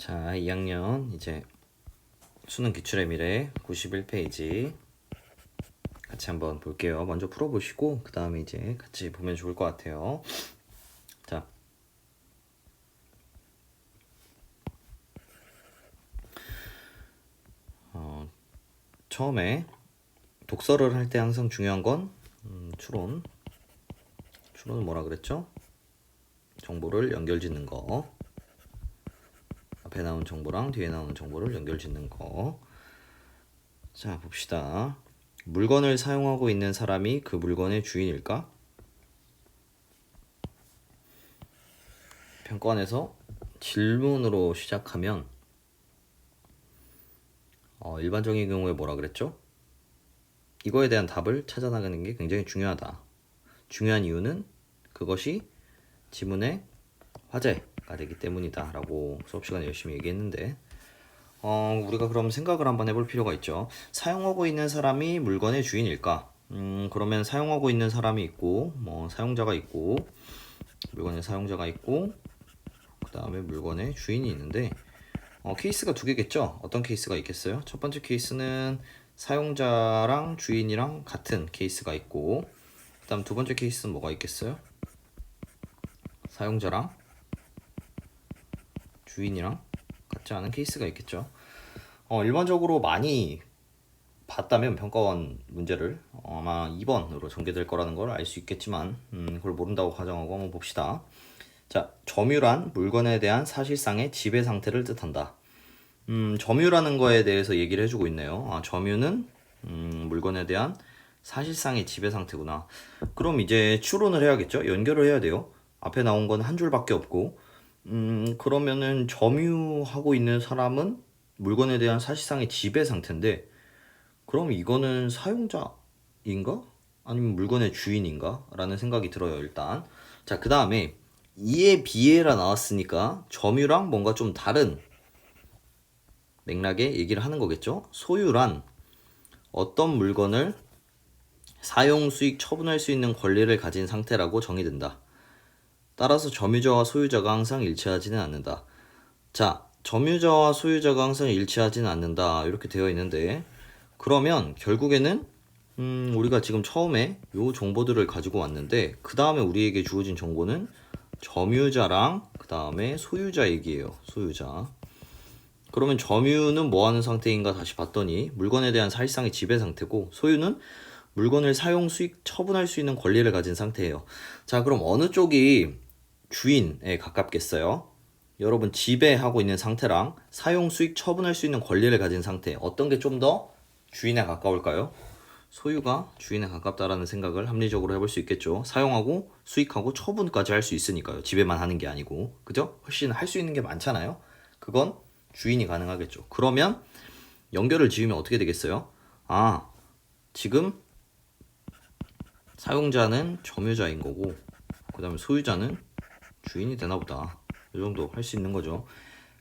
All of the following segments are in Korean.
자, 2학년 이제 수능 기출의 미래 91페이지 같이 한번 볼게요. 먼저 풀어보시고 그 다음에 이제 같이 보면 좋을 것 같아요. 자, 처음에 독서를 할 때 항상 중요한 건 추론은 뭐라 그랬죠? 정보를 연결짓는 거. 앞에 나온 정보랑 뒤에 나온 정보를 연결짓는 거. 자, 봅시다. 물건을 사용하고 있는 사람이 그 물건의 주인일까? 평가원에서 질문으로 시작하면 일반적인 경우에 뭐라 그랬죠? 이거에 대한 답을 찾아나가는 게 굉장히 중요하다. 중요한 이유는 그것이 지문의 화제가 되기 때문이다 라고 수업 시간에 열심히 얘기했는데 우리가 그럼 생각을 한번 해볼 필요가 있죠. 사용하고 있는 사람이 물건의 주인일까? 그러면 사용하고 있는 사람이 있고 사용자가 있고 물건의 사용자가 있고 그 다음에 물건의 주인이 있는데 케이스가 두 개겠죠? 어떤 케이스가 있겠어요? 첫 번째 케이스는 사용자랑 주인이랑 같은 케이스가 있고 그 다음 두 번째 케이스는 뭐가 있겠어요? 사용자랑 주인이랑 같지 않은 케이스가 있겠죠. 일반적으로 많이 봤다면 평가원 문제를 아마 2번으로 전개될 거라는 걸 알 수 있겠지만 그걸 모른다고 가정하고 한번 봅시다. 자, 점유란 물건에 대한 사실상의 지배 상태를 뜻한다. 점유라는 거에 대해서 얘기를 해주고 있네요. 점유는 물건에 대한 사실상의 지배 상태구나. 그럼 이제 추론을 해야겠죠? 연결을 해야 돼요. 앞에 나온 건 한 줄밖에 없고 그러면은 점유하고 있는 사람은 물건에 대한 사실상의 지배 상태인데 그럼 이거는 사용자인가? 아니면 물건의 주인인가? 라는 생각이 들어요, 일단. 자, 그 다음에 이에 비해라 나왔으니까 점유랑 뭔가 좀 다른 맥락의 얘기를 하는 거겠죠. 소유란 어떤 물건을 사용, 수익, 처분할 수 있는 권리를 가진 상태라고 정의된다. 따라서 점유자와 소유자가 항상 일치하지는 않는다. 자, 점유자와 소유자가 항상 일치하지는 않는다 이렇게 되어 있는데 그러면 결국에는 우리가 지금 처음에 요 정보들을 가지고 왔는데 그 다음에 우리에게 주어진 정보는 점유자랑 그 다음에 소유자 얘기예요. 소유자. 그러면 점유는 뭐 하는 상태인가 다시 봤더니 물건에 대한 사실상의 지배 상태고 소유는 물건을 사용, 수익, 처분할 수 있는 권리를 가진 상태예요. 자, 그럼 어느 쪽이 주인에 가깝겠어요? 여러분 지배하고 있는 상태랑 사용, 수익, 처분할 수 있는 권리를 가진 상태 어떤 게 좀 더 주인에 가까울까요? 소유가 주인에 가깝다라는 생각을 합리적으로 해볼 수 있겠죠. 사용하고 수익하고 처분까지 할 수 있으니까요. 지배만 하는 게 아니고 그죠? 훨씬 할 수 있는 게 많잖아요. 그건 주인이 가능하겠죠. 그러면 연결을 지으면 어떻게 되겠어요? 지금 사용자는 점유자인 거고 그 다음에 소유자는 주인이 되나 보다. 이 정도 할 수 있는 거죠.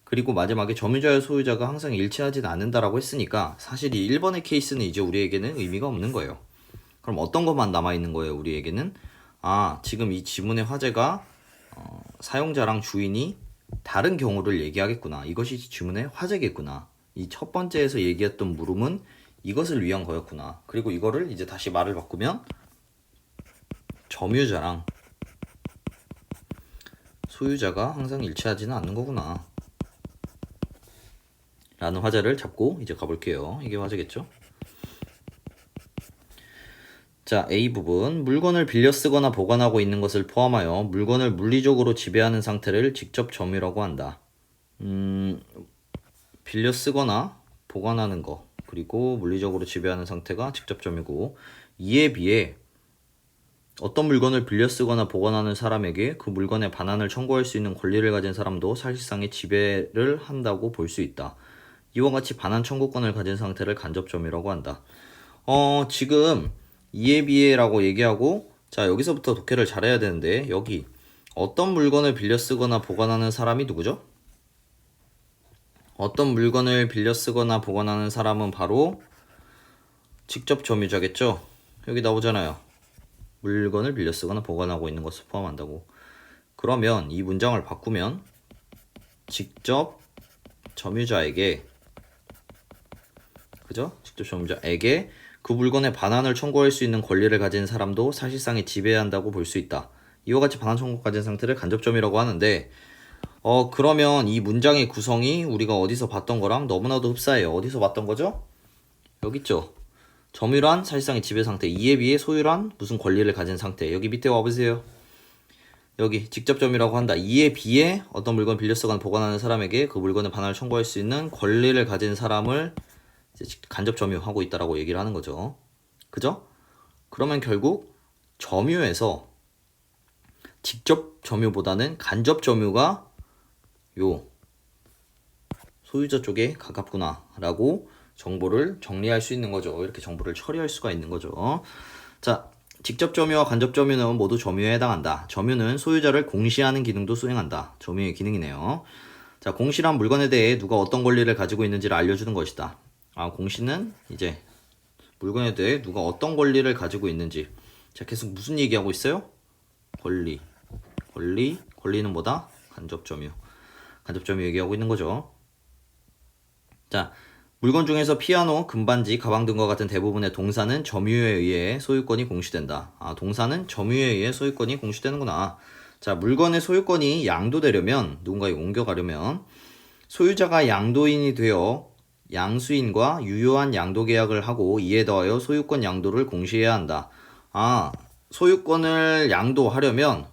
그리고 마지막에 점유자와 소유자가 항상 일치하진 않는다라고 했으니까 사실 이 1번의 케이스는 이제 우리에게는 의미가 없는 거예요. 그럼 어떤 것만 남아있는 거예요, 우리에게는? 지금 이 지문의 화제가 사용자랑 주인이 다른 경우를 얘기하겠구나. 이것이 지문의 화제겠구나. 이 첫 번째에서 얘기했던 물음은 이것을 위한 거였구나. 그리고 이거를 이제 다시 말을 바꾸면 점유자랑 소유자가 항상 일치하지는 않는 거구나. 라는 화제를 잡고 이제 가볼게요. 이게 화제겠죠? 자, A 부분. 물건을 빌려 쓰거나 보관하고 있는 것을 포함하여 물건을 물리적으로 지배하는 상태를 직접 점유라고 한다. 빌려 쓰거나 보관하는 거, 그리고 물리적으로 지배하는 상태가 직접 점유고, 이에 비해 어떤 물건을 빌려 쓰거나 보관하는 사람에게 그 물건의 반환을 청구할 수 있는 권리를 가진 사람도 사실상의 지배를 한다고 볼 수 있다. 이와 같이 반환 청구권을 가진 상태를 간접점유라고 한다. 지금 이에 비해라고 얘기하고 자 여기서부터 독해를 잘해야 되는데 여기 어떤 물건을 빌려 쓰거나 보관하는 사람이 누구죠? 어떤 물건을 빌려 쓰거나 보관하는 사람은 바로 직접 점유자겠죠? 여기 나오잖아요. 물건을 빌려 쓰거나 보관하고 있는 것을 포함한다고. 그러면 이 문장을 바꾸면 직접 점유자에게 그죠? 직접 점유자에게 그 물건의 반환을 청구할 수 있는 권리를 가진 사람도 사실상에 지배한다고 볼 수 있다. 이와 같이 반환 청구가 가진 상태를 간접점유라고 하는데 그러면 이 문장의 구성이 우리가 어디서 봤던 거랑 너무나도 흡사해요. 어디서 봤던 거죠? 여기 있죠. 점유란 사실상의 지배 상태, 이에 비해 소유란 무슨 권리를 가진 상태. 여기 밑에 와보세요. 여기 직접 점유라고 한다. 이에 비해 어떤 물건 빌려 쓰거나 보관하는 사람에게 그 물건의 반환을 청구할 수 있는 권리를 가진 사람을 이제 간접 점유하고 있다라고 얘기를 하는 거죠. 그죠? 그러면 결국 점유에서 직접 점유보다는 간접 점유가 요 소유자 쪽에 가깝구나라고 정보를 정리할 수 있는 거죠. 이렇게 정보를 처리할 수가 있는 거죠. 자, 직접 점유와 간접 점유는 모두 점유에 해당한다. 점유는 소유자를 공시하는 기능도 수행한다. 점유의 기능이네요. 자, 공시란 물건에 대해 누가 어떤 권리를 가지고 있는지를 알려주는 것이다. 공시는 이제 물건에 대해 누가 어떤 권리를 가지고 있는지. 자, 계속 무슨 얘기하고 있어요? 권리는 뭐다? 간접 점유. 간접 점유 얘기하고 있는 거죠. 자, 물건 중에서 피아노, 금반지, 가방 등과 같은 대부분의 동사는 점유에 의해 소유권이 공시된다. 동사는 점유에 의해 소유권이 공시되는구나. 자, 물건의 소유권이 양도되려면, 누군가에 옮겨가려면 소유자가 양도인이 되어 양수인과 유효한 양도 계약을 하고 이에 더하여 소유권 양도를 공시해야 한다. 소유권을 양도하려면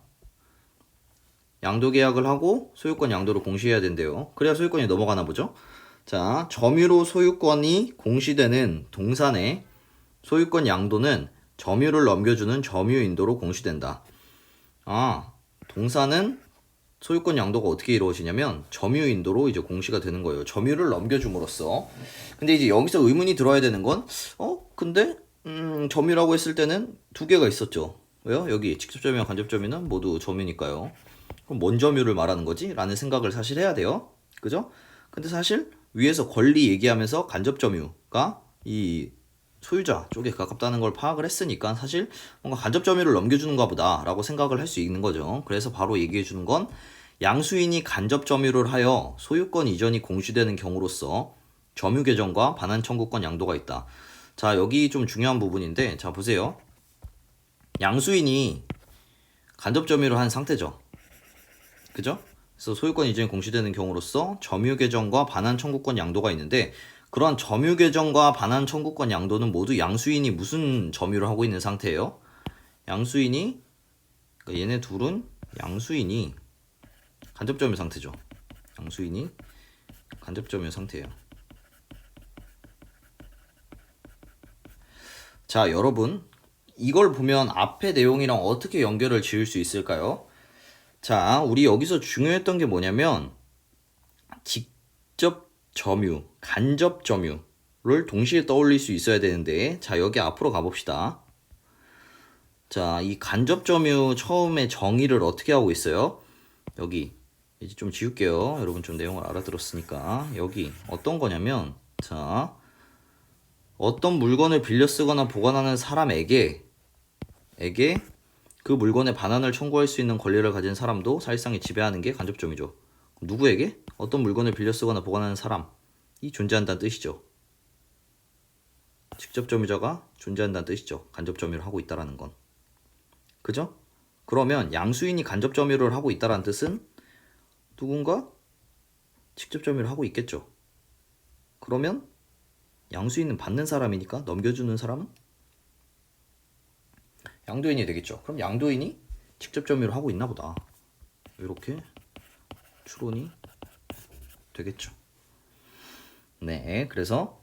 양도 계약을 하고 소유권 양도를 공시해야 된대요. 그래야 소유권이 넘어가나 보죠. 자, 점유로 소유권이 공시되는 동산의 소유권 양도는 점유를 넘겨주는 점유인도로 공시된다. 동사는 소유권 양도가 어떻게 이루어지냐면 점유인도로 이제 공시가 되는 거예요. 점유를 넘겨줌으로써. 근데 이제 여기서 의문이 들어야 되는 건 근데 점유라고 했을 때는 두 개가 있었죠. 왜요? 여기 직접 점유와 간접 점유는 모두 점유니까요. 그럼 뭔 점유를 말하는 거지? 라는 생각을 사실 해야 돼요. 그죠? 근데 사실 위에서 권리 얘기하면서 간접 점유가 이 소유자 쪽에 가깝다는 걸 파악을 했으니까 사실 뭔가 간접 점유를 넘겨주는가 보다 라고 생각을 할 수 있는 거죠. 그래서 바로 얘기해 주는 건 양수인이 간접 점유를 하여 소유권 이전이 공시되는 경우로서 점유 개정과 반환 청구권 양도가 있다. 자, 여기 좀 중요한 부분인데, 자 보세요. 양수인이 간접 점유를 한 상태죠. 그죠? 그래서 소유권 이전이 공시되는 경우로서 점유 개정과 반환 청구권 양도가 있는데, 그러한 점유 개정과 반환 청구권 양도는 모두 양수인이 무슨 점유를 하고 있는 상태예요? 양수인이, 그러니까 얘네 둘은 양수인이 간접 점유 상태죠. 양수인이 간접 점유 상태예요. 자, 여러분, 이걸 보면 앞의 내용이랑 어떻게 연결을 지을 수 있을까요? 자, 우리 여기서 중요했던 게 뭐냐면 직접 점유, 간접 점유를 동시에 떠올릴 수 있어야 되는데, 자, 여기 앞으로 가봅시다. 자, 이 간접 점유 처음에 정의를 어떻게 하고 있어요? 여기 이제 좀 지울게요. 여러분 좀 내용을 알아들었으니까. 여기 어떤 거냐면, 자, 어떤 물건을 빌려 쓰거나 보관하는 사람에게 그 물건의 반환을 청구할 수 있는 권리를 가진 사람도 사실상에 지배하는 게 간접 점유죠. 누구에게? 어떤 물건을 빌려 쓰거나 보관하는 사람이 존재한다는 뜻이죠. 직접 점유자가 존재한다는 뜻이죠. 간접 점유를 하고 있다라는 건. 그죠? 그러면 양수인이 간접 점유를 하고 있다라는 뜻은 누군가 직접 점유를 하고 있겠죠. 그러면 양수인은 받는 사람이니까 넘겨주는 사람은 양도인이 되겠죠. 그럼 양도인이 직접 점유를 하고 있나 보다. 이렇게 추론이 되겠죠. 네, 그래서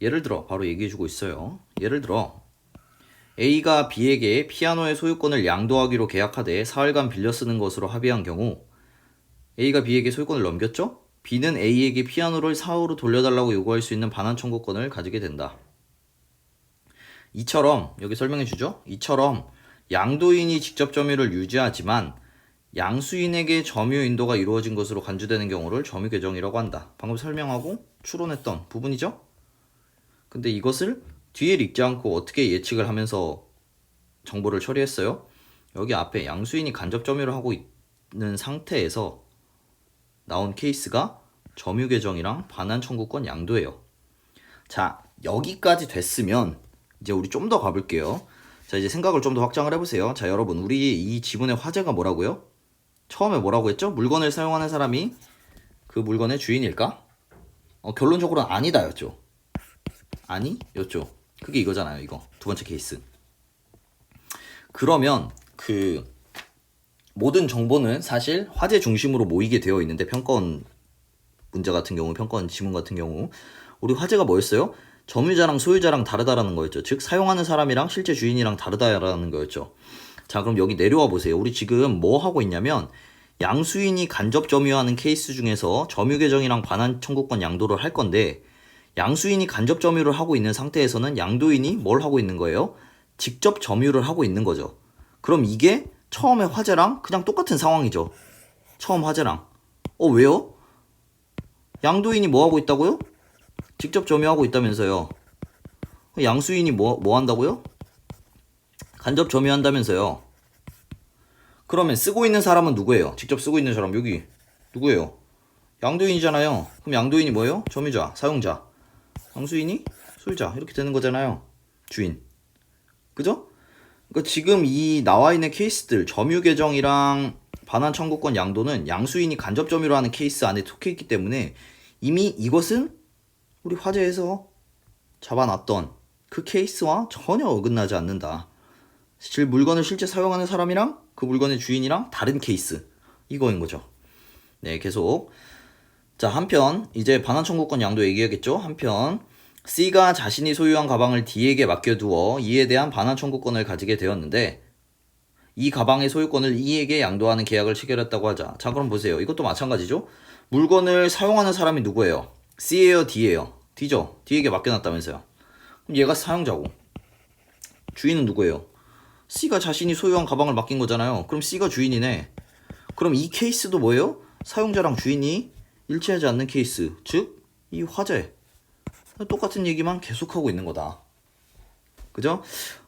예를 들어 바로 얘기해주고 있어요. 예를 들어 A가 B에게 피아노의 소유권을 양도하기로 계약하되 사흘간 빌려 쓰는 것으로 합의한 경우 A가 B에게 소유권을 넘겼죠? B는 A에게 피아노를 사후로 돌려달라고 요구할 수 있는 반환 청구권을 가지게 된다. 이처럼 여기 설명해 주죠. 이처럼 양도인이 직접 점유를 유지하지만 양수인에게 점유 인도가 이루어진 것으로 간주되는 경우를 점유 개정이라고 한다. 방금 설명하고 추론했던 부분이죠. 근데 이것을 뒤에 읽지 않고 어떻게 예측을 하면서 정보를 처리했어요? 여기 앞에 양수인이 간접 점유를 하고 있는 상태에서 나온 케이스가 점유계정이랑 반환 청구권 양도예요. 자, 여기까지 됐으면 이제 우리 좀 더 가볼게요. 자, 이제 생각을 좀 더 확장을 해보세요. 자, 여러분, 우리 이 지문의 화제가 뭐라고요? 처음에 뭐라고 했죠? 물건을 사용하는 사람이 그 물건의 주인일까? 결론적으로는 아니다였죠. 아니였죠. 그게 이거잖아요. 이거 두 번째 케이스. 그러면 그 모든 정보는 사실 화제 중심으로 모이게 되어 있는데, 평가원 문제 같은 경우, 평가원 지문 같은 경우 우리 화제가 뭐였어요? 점유자랑 소유자랑 다르다라는 거였죠. 즉 사용하는 사람이랑 실제 주인이랑 다르다라는 거였죠. 자, 그럼 여기 내려와 보세요. 우리 지금 뭐 하고 있냐면, 양수인이 간접 점유하는 케이스 중에서 점유 계정이랑 반환 청구권 양도를 할 건데, 양수인이 간접 점유를 하고 있는 상태에서는 양도인이 뭘 하고 있는 거예요? 직접 점유를 하고 있는 거죠. 그럼 이게 처음에 화제랑 그냥 똑같은 상황이죠. 처음 화제랑. 왜요? 양도인이 뭐 하고 있다고요? 직접 점유하고 있다면서요. 양수인이 뭐 한다고요? 간접 점유한다면서요. 그러면 쓰고 있는 사람은 누구예요? 직접 쓰고 있는 사람 여기 누구예요? 양도인이잖아요. 그럼 양도인이 뭐예요? 점유자, 사용자. 양수인이 소유자. 이렇게 되는 거잖아요. 주인. 그죠? 그러니까 지금 이 나와 있는 케이스들, 점유 계정이랑 반환 청구권 양도는 양수인이 간접 점유를 하는 케이스 안에 속해 있기 때문에 이미 이것은 우리 화제에서 잡아놨던 그 케이스와 전혀 어긋나지 않는다. 물건을 실제 사용하는 사람이랑 그 물건의 주인이랑 다른 케이스, 이거인 거죠. 네, 계속. 자, 한편 이제 반환 청구권 양도 얘기하겠죠. 한편 C가 자신이 소유한 가방을 D에게 맡겨두어 이에 대한 반환 청구권을 가지게 되었는데, 이 가방의 소유권을 E에게 양도하는 계약을 체결했다고 하자. 자, 그럼 보세요. 이것도 마찬가지죠. 물건을 사용하는 사람이 누구예요? C예요, D예요? D죠. D에게 맡겨놨다면서요. 그럼 얘가 사용자고, 주인은 누구예요? C가 자신이 소유한 가방을 맡긴 거잖아요. 그럼 C가 주인이네. 그럼 이 케이스도 뭐예요? 사용자랑 주인이 일치하지 않는 케이스, 즉 이 화재. 똑같은 얘기만 계속하고 있는 거다. 그죠?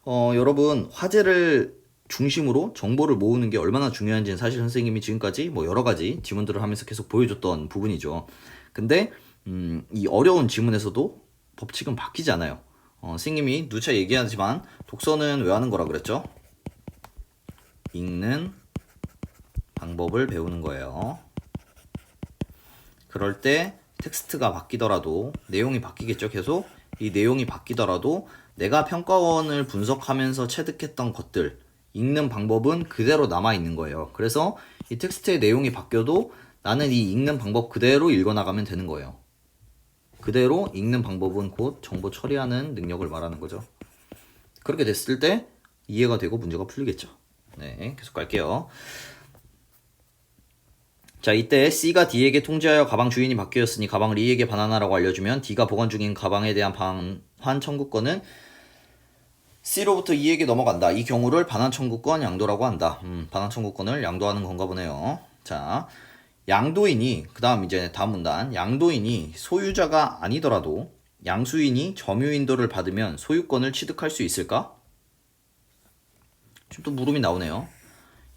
여러분, 화재를 중심으로 정보를 모으는 게 얼마나 중요한지는 사실 선생님이 지금까지 뭐 여러 가지 지문들을 하면서 계속 보여줬던 부분이죠. 근데 이 어려운 지문에서도 법칙은 바뀌지 않아요. 선생님이 누차 얘기하지만 독서는 왜 하는 거라 그랬죠? 읽는 방법을 배우는 거예요. 그럴 때 텍스트가 바뀌더라도, 내용이 바뀌겠죠. 계속 이 내용이 바뀌더라도 내가 평가원을 분석하면서 체득했던 것들, 읽는 방법은 그대로 남아있는 거예요. 그래서 이 텍스트의 내용이 바뀌어도 나는 이 읽는 방법 그대로 읽어나가면 되는 거예요. 그대로 읽는 방법은 곧 정보 처리하는 능력을 말하는 거죠. 그렇게 됐을 때 이해가 되고 문제가 풀리겠죠. 네, 계속 갈게요. 자, 이때 C가 D에게 통지하여 가방 주인이 바뀌었으니 가방을 E에게 반환하라고 알려주면 D가 보관 중인 가방에 대한 반환 청구권은 C로부터 E에게 넘어간다. 이 경우를 반환 청구권 양도라고 한다. 반환 청구권을 양도하는 건가 보네요. 자, 양도인이, 그 다음 이제 다음 문단, 양도인이 소유자가 아니더라도 양수인이 점유인도를 받으면 소유권을 취득할 수 있을까? 지금 또 물음이 나오네요.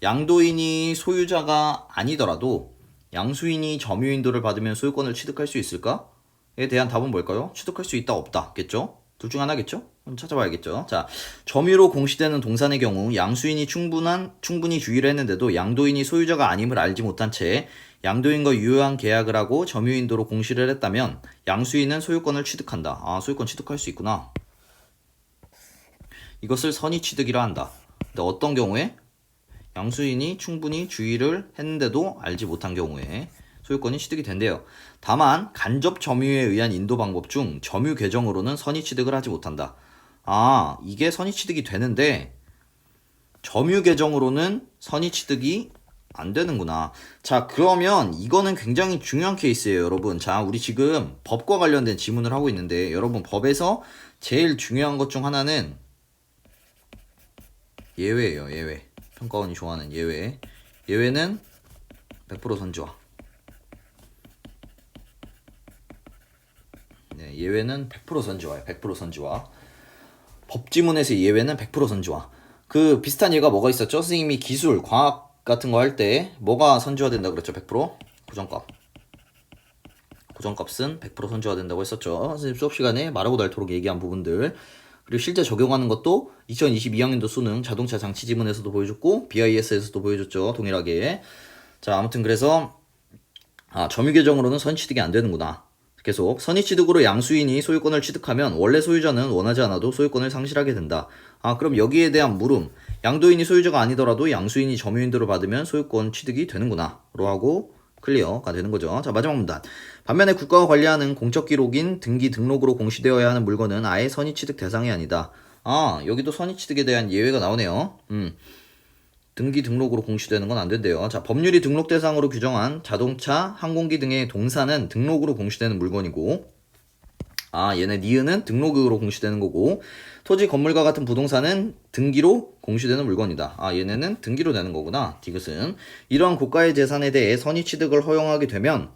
양도인이 소유자가 아니더라도 양수인이 점유인도를 받으면 소유권을 취득할 수 있을까?에 대한 답은 뭘까요? 취득할 수 있다, 없다 겠죠? 둘 중 하나겠죠? 한번 찾아봐야겠죠. 자, 점유로 공시되는 동산의 경우 양수인이 충분히 주의를 했는데도 양도인이 소유자가 아님을 알지 못한 채 양도인과 유효한 계약을 하고 점유인도로 공시를 했다면 양수인은 소유권을 취득한다. 아, 소유권 취득할 수 있구나. 이것을 선의취득이라 한다. 근데 어떤 경우에? 양수인이 충분히 주의를 했는데도 알지 못한 경우에 소유권이 취득이 된대요. 다만 간접 점유에 의한 인도 방법 중 점유 계정으로는 선의취득을 하지 못한다. 아, 이게 선의취득이 되는데 점유 계정으로는 선의취득이 안 되는구나. 자, 그러면 이거는 굉장히 중요한 케이스예요, 여러분. 자, 우리 지금 법과 관련된 지문을 하고 있는데, 여러분, 법에서 제일 중요한 것 중 하나는 예외예요, 예외. 평가원이 좋아하는 예외. 예외는 100% 선지화. 네, 예외는 100% 선지화예요. 100% 선지화. 법지문에서 예외는 100% 선지화. 그 비슷한 예가 뭐가 있었죠? 선생님이 기술, 과학 같은 거 할 때 뭐가 선지화된다 그랬죠? 100% 고정값. 고정값은 100% 선지가 된다고 했었죠. 선생님 수업 시간에 말하고 닳도록 얘기한 부분들. 그리고 실제 적용하는 것도 2022학년도 수능 자동차 장치 지문에서도 보여줬고 BIS에서도 보여줬죠. 동일하게. 자, 아무튼 그래서 점유 계정으로는 선취득이 안 되는구나. 계속 선의취득으로 양수인이 소유권을 취득하면 원래 소유자는 원하지 않아도 소유권을 상실하게 된다. 그럼 여기에 대한 물음. 양도인이 소유자가 아니더라도 양수인이 점유인들을 받으면 소유권 취득이 되는구나. 로 하고 클리어가 되는 거죠. 자, 마지막 문단. 반면에 국가가 관리하는 공적 기록인 등기 등록으로 공시되어야 하는 물건은 아예 선의취득 대상이 아니다. 여기도 선의취득에 대한 예외가 나오네요. 등기 등록으로 공시되는 건 안 된대요. 자, 법률이 등록 대상으로 규정한 자동차, 항공기 등의 동사는 등록으로 공시되는 물건이고, 얘네 니은은 등록으로 공시되는 거고, 토지, 건물과 같은 부동산은 등기로 공시되는 물건이다. 얘네는 등기로 되는 거구나. 디귿은. 이러한 고가의 재산에 대해 선의취득을 허용하게 되면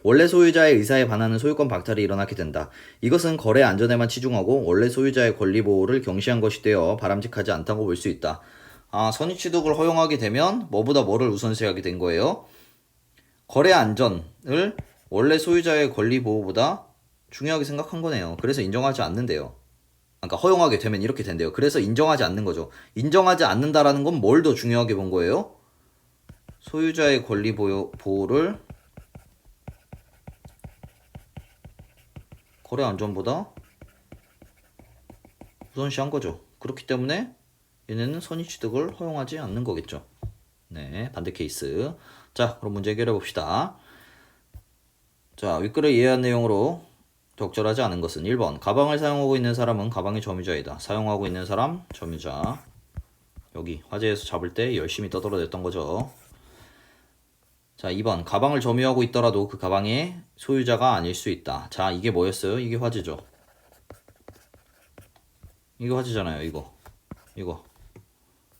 원래 소유자의 의사에 반하는 소유권 박탈이 일어나게 된다. 이것은 거래 안전에만 치중하고 원래 소유자의 권리 보호를 경시한 것이 되어 바람직하지 않다고 볼 수 있다. 선의취득을 허용하게 되면 뭐보다 뭐를 우선시하게 된 거예요? 거래 안전을 원래 소유자의 권리 보호보다 중요하게 생각한 거네요. 그래서 인정하지 않는데요. 그러니까 허용하게 되면 이렇게 된대요. 그래서 인정하지 않는 거죠. 인정하지 않는다라는 건 뭘 더 중요하게 본 거예요? 소유자의 권리 보호를 거래 안전보다 우선시한 거죠. 그렇기 때문에 얘네는 선의취득을 허용하지 않는 거겠죠. 네, 반대 케이스. 자, 그럼 문제 해결해 봅시다. 자, 윗글을 이해한 내용으로 적절하지 않은 것은 1번. 가방을 사용하고 있는 사람은 가방의 점유자이다. 사용하고 있는 사람, 점유자. 여기 화재에서 잡을 때 열심히 떠들어댔던 거죠. 자, 2번. 가방을 점유하고 있더라도 그 가방의 소유자가 아닐 수 있다. 자, 이게 뭐였어요? 이게 화재죠. 이거 화재잖아요. 이거.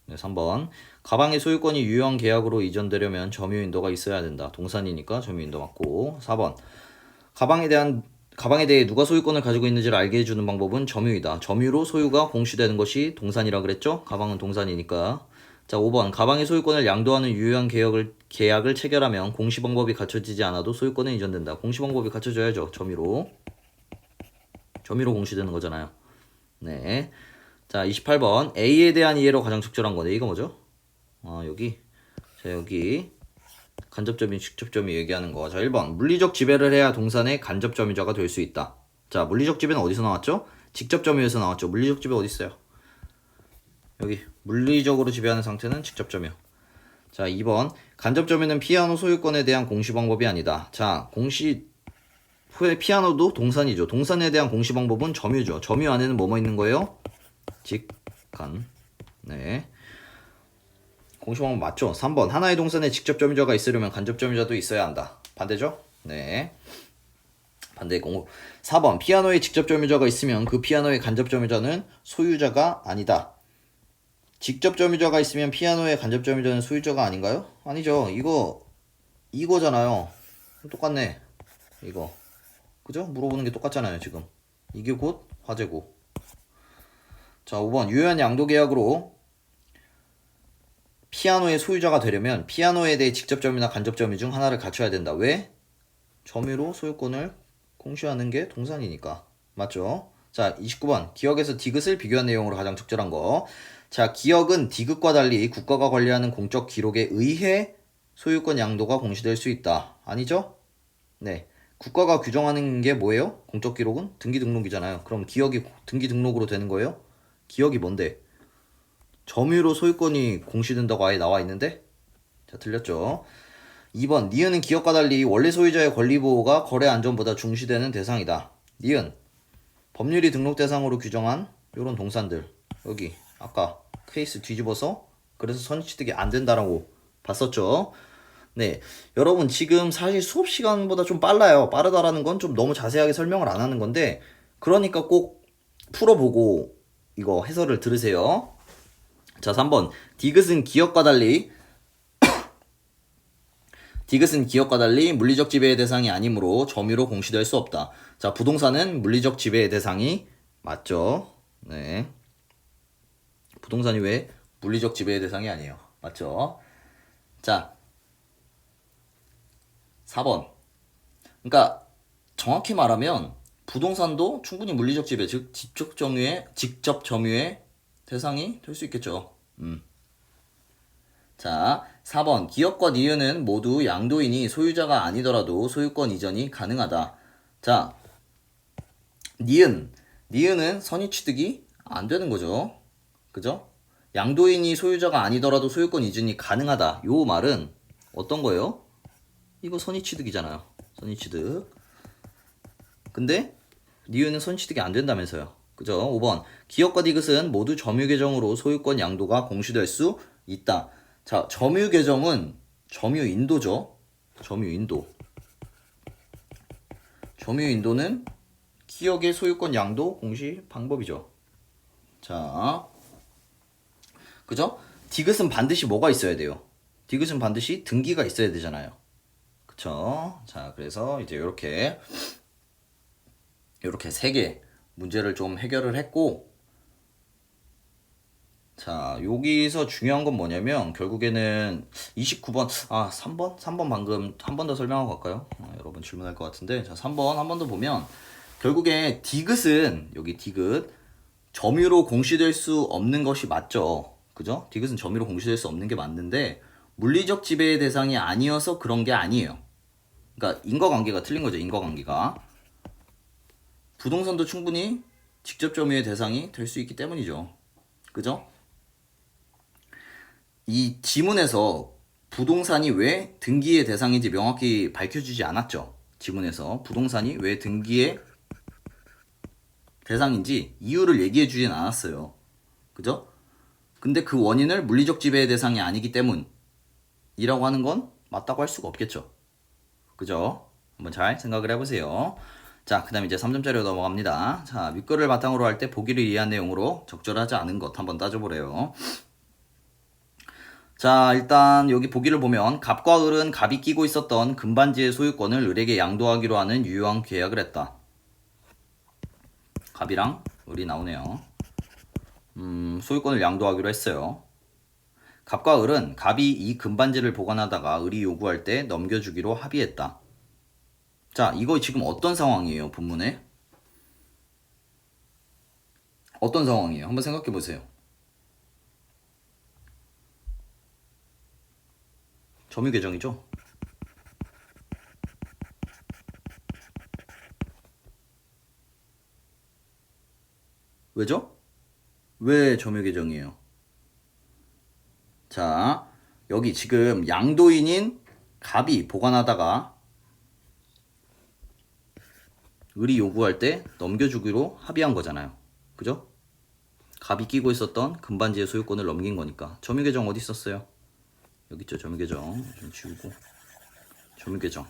네, 3번. 가방의 소유권이 유효한 계약으로 이전되려면 점유인도가 있어야 된다. 동산이니까 점유인도 맞고. 4번. 가방에 대해 누가 소유권을 가지고 있는지를 알게 해주는 방법은 점유이다. 점유로 소유가 공시되는 것이 동산이라 그랬죠? 가방은 동산이니까. 자, 5번. 가방의 소유권을 양도하는 유효한 계약을 체결하면 공시 방법이 갖춰지지 않아도 소유권은 이전된다. 공시 방법이 갖춰져야죠. 점유로 공시되는 거잖아요. 네. 자, 28번. A에 대한 이해로 가장 적절한 건 A가 뭐죠? 여기. 자, 여기. 간접점이 직접점이 얘기하는 거. 자, 1번. 물리적 지배를 해야 동산의 간접점유자가 될 수 있다. 자, 물리적 지배는 어디서 나왔죠? 직접점유에서 나왔죠. 물리적 지배 어디 있어요? 여기. 물리적으로 지배하는 상태는 직접점유. 자, 2번. 간접점유는 피아노 소유권에 대한 공시 방법이 아니다. 자, 피아노도 동산이죠. 동산에 대한 공시 방법은 점유죠. 점유 안에는 뭐뭐 있는 거예요? 직간. 네. 공시 방법 맞죠? 3번. 하나의 동산에 직접 점유자가 있으려면 간접 점유자도 있어야 한다. 반대죠? 네. 반대 공부. 4번. 피아노에 직접 점유자가 있으면 그 피아노의 간접 점유자는 소유자가 아니다. 직접 점유자가 있으면 피아노의 간접 점유자는 소유자가 아닌가요? 아니죠. 이거잖아요. 똑같네. 이거. 그죠? 물어보는 게 똑같잖아요, 지금. 이게 곧 화재고. 자, 5번. 유효한 양도 계약으로 피아노의 소유자가 되려면 피아노에 대해 직접 점유나 간접 점유 중 하나를 갖춰야 된다. 왜? 점유로 소유권을 공시하는 게 동산이니까. 맞죠? 자, 29번. 기억에서 디귿을 비교한 내용으로 가장 적절한 거. 자, 기억은 디귿과 달리 국가가 관리하는 공적 기록에 의해 소유권 양도가 공시될 수 있다. 아니죠? 네. 국가가 규정하는 게 뭐예요? 공적 기록은 등기 등록이잖아요. 그럼 기억이 등기 등록으로 되는 거예요? 기억이 뭔데? 점유로 소유권이 공시된다고 아예 나와 있는데? 자, 틀렸죠? 2번. 니은은 기업과 달리 원래 소유자의 권리 보호가 거래 안전보다 중시되는 대상이다. 니은. 법률이 등록 대상으로 규정한 요런 동산들. 여기 아까 케이스 뒤집어서 그래서 선취득이 안 된다라고 봤었죠? 네. 여러분 지금 사실 수업 시간보다 좀 빨라요. 빠르다라는 건 좀 너무 자세하게 설명을 안 하는 건데 그러니까 꼭 풀어보고 이거 해설을 들으세요. 자, 3번. 디귿은 기억과 달리 물리적 지배의 대상이 아니므로 점유로 공시될 수 없다. 자, 부동산은 물리적 지배의 대상이 맞죠? 네. 부동산이 왜 물리적 지배의 대상이 아니에요? 맞죠? 자, 4번. 그러니까 정확히 말하면 부동산도 충분히 물리적 지배, 즉 직접 점유의 대상이 될 수 있겠죠. 자, 4번. 기업과 니은은 모두 양도인이 소유자가 아니더라도 소유권 이전이 가능하다. 자, 니은은 선의 취득이 안 되는 거죠. 그죠? 양도인이 소유자가 아니더라도 소유권 이전이 가능하다. 요 말은 어떤 거예요? 이거 선의 취득이잖아요. 선의 취득. 근데 니은은 선의 취득이 안 된다면서요. 그죠? 5번. 기업과 디귿은 모두 점유 계정으로 소유권 양도가 공시될 수 있다. 자, 점유 계정은 점유인도죠. 점유인도. 점유인도는 기업의 소유권 양도 공시 방법이죠. 자, 그죠? 디귿은 반드시 뭐가 있어야 돼요? 디귿은 반드시 등기가 있어야 되잖아요. 그쵸? 자, 그래서 이제 이렇게 세 개 문제를 좀 해결을 했고, 자, 여기서 중요한 건 뭐냐면 결국에는 29번, 3번 방금 한 번 더 설명하고 갈까요? 여러분 질문할 것 같은데, 자, 3번 한 번 더 보면 결국에 디귿은 여기 디귿 점유로 공시될 수 없는 것이 맞죠. 그죠? 디귿은 점유로 공시될 수 없는 게 맞는데 물리적 지배의 대상이 아니어서 그런 게 아니에요. 그러니까 인과관계가 틀린 거죠. 인과관계가. 부동산도 충분히 직접 점유의 대상이 될 수 있기 때문이죠. 그죠? 이 지문에서 부동산이 왜 등기의 대상인지 명확히 밝혀주지 않았죠. 지문에서 부동산이 왜 등기의 대상인지 이유를 얘기해 주진 않았어요. 그죠? 근데 그 원인을 물리적 지배의 대상이 아니기 때문이라고 하는 건 맞다고 할 수가 없겠죠. 그죠? 한번 잘 생각을 해보세요. 자, 그 다음 이제 3점짜리로 넘어갑니다. 자, 윗글을 바탕으로 할 때 보기를 이해한 내용으로 적절하지 않은 것 한번 따져보래요. 자, 일단 여기 보기를 보면 갑과 을은 갑이 끼고 있었던 금반지의 소유권을 을에게 양도하기로 하는 유효한 계약을 했다. 갑이랑 을이 나오네요. 소유권을 양도하기로 했어요. 갑과 을은 갑이 이 금반지를 보관하다가 을이 요구할 때 넘겨주기로 합의했다. 자, 이거 지금 어떤 상황이에요, 본문에? 어떤 상황이에요? 한번 생각해 보세요. 점유 계정이죠? 왜죠? 왜 점유 계정이에요? 자, 여기 지금 양도인인 갑이 보관하다가 을이 요구할 때 넘겨주기로 합의한 거잖아요. 그죠? 갑이 끼고 있었던 금반지의 소유권을 넘긴 거니까. 점유 계정 어디 있었어요? 여기 있죠. 점유 계정 좀 지우고 점유 계정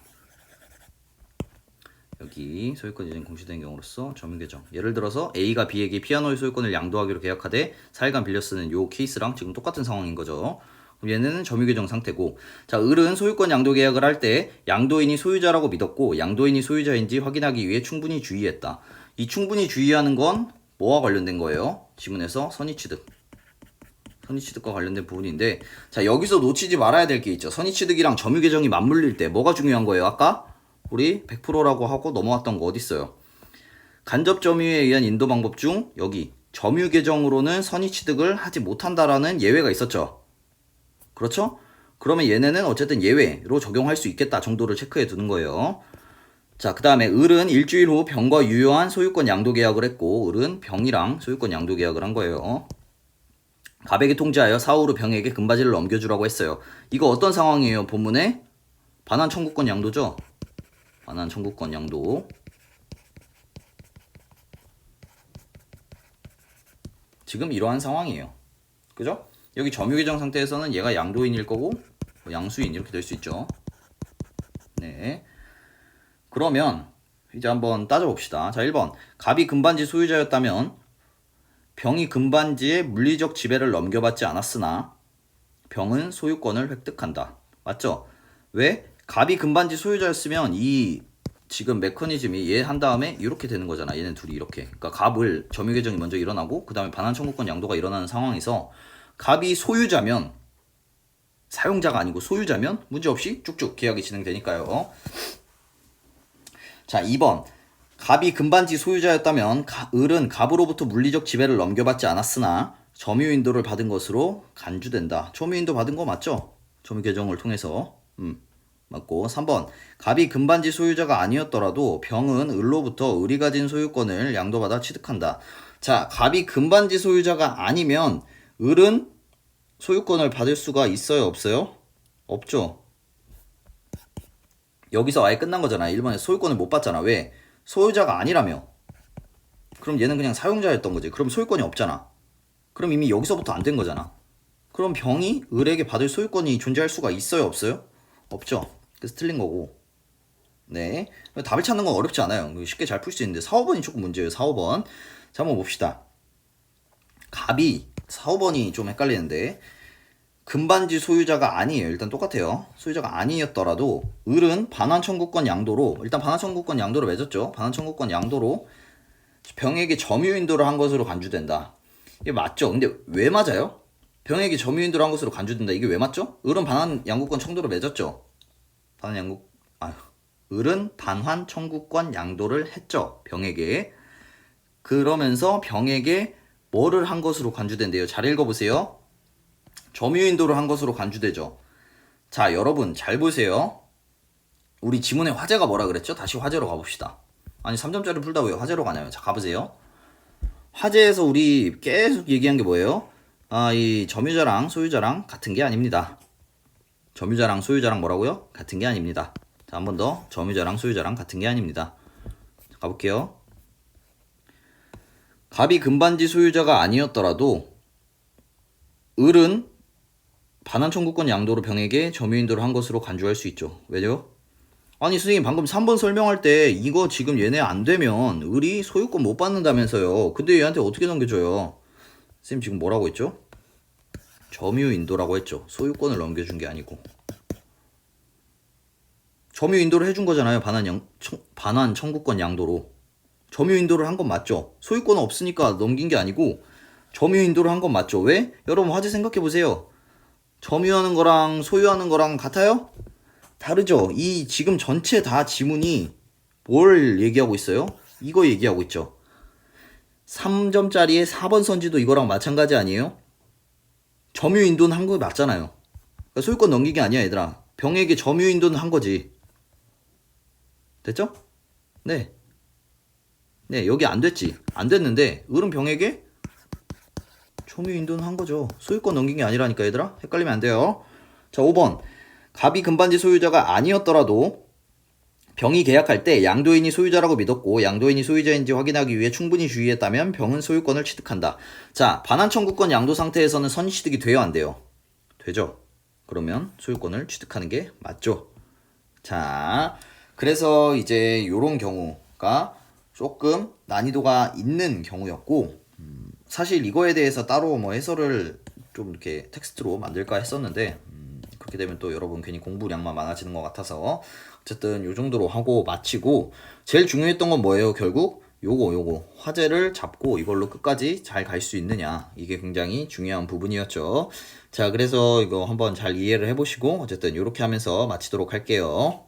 여기 소유권 이전 공시된 경우로서 점유 계정. 예를 들어서 A가 B에게 피아노의 소유권을 양도하기로 계약하되 4일간 빌려 쓰는 요 케이스랑 지금 똑같은 상황인 거죠. 얘는 점유 계정 상태고, 자, 을은 소유권 양도 계약을 할 때 양도인이 소유자라고 믿었고 양도인이 소유자인지 확인하기 위해 충분히 주의했다. 이 충분히 주의하는 건 뭐와 관련된 거예요? 지문에서 선의취득. 선의취득과 관련된 부분인데, 자, 여기서 놓치지 말아야 될 게 있죠. 선의취득이랑 점유 계정이 맞물릴 때 뭐가 중요한 거예요? 아까 우리 100%라고 하고 넘어왔던 거 어디 있어요? 간접 점유에 의한 인도 방법 중 여기 점유 계정으로는 선의취득을 하지 못한다라는 예외가 있었죠. 그렇죠? 그러면 얘네는 어쨌든 예외로 적용할 수 있겠다 정도를 체크해 두는 거예요. 자, 그 다음에 을은 일주일 후 병과 유효한 소유권 양도 계약을 했고 을은 병이랑 소유권 양도 계약을 한 거예요. 갑에게 통지하여 사후 로 병에게 금바지를 넘겨주라고 했어요. 이거 어떤 상황이에요? 본문에 반환 청구권 양도죠? 반환 청구권 양도. 지금 이러한 상황이에요. 그죠? 여기 점유 계정 상태에서는 얘가 양도인일 거고 양수인 이렇게 될 수 있죠. 네. 그러면 이제 한번 따져봅시다. 자, 1번. 갑이 금반지 소유자였다면 병이 금반지의 물리적 지배를 넘겨받지 않았으나 병은 소유권을 획득한다. 맞죠? 왜? 갑이 금반지 소유자였으면 이 지금 메커니즘이 얘 한 다음에 이렇게 되는 거잖아. 얘는 둘이 이렇게. 그러니까 갑을 점유 계정이 먼저 일어나고 그 다음에 반환 청구권 양도가 일어나는 상황에서 갑이 소유자면, 사용자가 아니고 소유자면 문제없이 쭉쭉 계약이 진행되니까요. 자, 2번. 갑이 금반지 소유자였다면 을은 갑으로부터 물리적 지배를 넘겨받지 않았으나 점유인도를 받은 것으로 간주된다. 점유인도 받은 거 맞죠? 점유 개정을 통해서. 맞고. 3번. 갑이 금반지 소유자가 아니었더라도 병은 을로부터 을이 가진 소유권을 양도받아 취득한다. 자, 갑이 금반지 소유자가 아니면 을은 소유권을 받을 수가 있어요, 없어요? 없죠. 여기서 아예 끝난 거잖아. 1번에 소유권을 못 받잖아. 왜? 소유자가 아니라며. 그럼 얘는 그냥 사용자였던 거지. 그럼 소유권이 없잖아. 그럼 이미 여기서부터 안 된 거잖아. 그럼 병이 을에게 받을 소유권이 존재할 수가 있어요, 없어요? 없죠. 그래서 틀린 거고. 네. 답을 찾는 건 어렵지 않아요. 쉽게 잘 풀 수 있는데 4, 5번이 조금 문제예요. 4, 5번. 자, 한번 봅시다. 갑이 4, 5번이 좀 헷갈리는데 금반지 소유자가 아니에요. 일단 똑같아요. 소유자가 아니었더라도 을은 반환 청구권 양도로 일단 반환 청구권 양도로 맺었죠. 반환 청구권 양도로 병에게 점유인도를 한 것으로 간주된다. 이게 맞죠? 근데 왜 맞아요? 병에게 점유인도를 한 것으로 간주된다. 이게 왜 맞죠? 을은 반환 양도권 청도로 맺었죠. 을은 반환 청구권 양도를 했죠. 병에게. 그러면서 병에게 뭐를 한 것으로 간주된대요. 잘 읽어보세요. 점유인도를 한 것으로 간주되죠. 자, 여러분 잘 보세요. 우리 지문의 화제가 뭐라 그랬죠? 다시 화제로 가봅시다. 아니 3점짜리 풀다 왜 화제로 가냐면, 자 가보세요. 화제에서 우리 계속 얘기한 게 뭐예요? 이 점유자랑 소유자랑 같은 게 아닙니다. 점유자랑 소유자랑 뭐라고요? 같은 게 아닙니다. 자, 한 번 더. 점유자랑 소유자랑 같은 게 아닙니다. 자, 가볼게요. 갑이 금반지 소유자가 아니었더라도 을은 반환 청구권 양도로 병에게 점유인도를 한 것으로 간주할 수 있죠. 왜죠? 아니 선생님 방금 3번 설명할 때 이거 지금 얘네 안 되면 을이 소유권 못 받는다면서요. 근데 얘한테 어떻게 넘겨줘요? 선생님 지금 뭐라고 했죠? 점유인도라고 했죠. 소유권을 넘겨준 게 아니고. 점유인도를 해준 거잖아요. 반환 청구권 양도로. 점유인도를 한 건 맞죠? 소유권은 없으니까 넘긴 게 아니고 점유인도를 한 건 맞죠? 왜? 여러분 화제 생각해 보세요. 점유하는 거랑 소유하는 거랑 같아요? 다르죠? 이 지금 전체 다 지문이 뭘 얘기하고 있어요? 이거 얘기하고 있죠. 3점짜리의 4번 선지도 이거랑 마찬가지 아니에요? 점유인도는 한 거 맞잖아요. 그러니까 소유권 넘긴 게 아니야, 얘들아. 병에게 점유인도는 한 거지. 됐죠? 네. 네, 여기 안 됐지. 안 됐는데 을은 병에게 점유인도는 한 거죠. 소유권 넘긴 게 아니라니까, 얘들아. 헷갈리면 안 돼요. 자, 5번. 갑이 금반지 소유자가 아니었더라도 병이 계약할 때 양도인이 소유자라고 믿었고 양도인이 소유자인지 확인하기 위해 충분히 주의했다면 병은 소유권을 취득한다. 자, 반환 청구권 양도 상태에서는 선취득이 돼요, 안 돼요? 되죠? 그러면 소유권을 취득하는 게 맞죠. 자, 그래서 이제 요런 경우가 조금 난이도가 있는 경우였고, 사실 이거에 대해서 따로 뭐 해설을 좀 이렇게 텍스트로 만들까 했었는데, 그렇게 되면 또 여러분 괜히 공부량만 많아지는 것 같아서 어쨌든 요 정도로 하고 마치고, 제일 중요했던 건 뭐예요? 결국 요거 화제를 잡고 이걸로 끝까지 잘 갈 수 있느냐, 이게 굉장히 중요한 부분이었죠. 자, 그래서 이거 한번 잘 이해를 해보시고 어쨌든 요렇게 하면서 마치도록 할게요.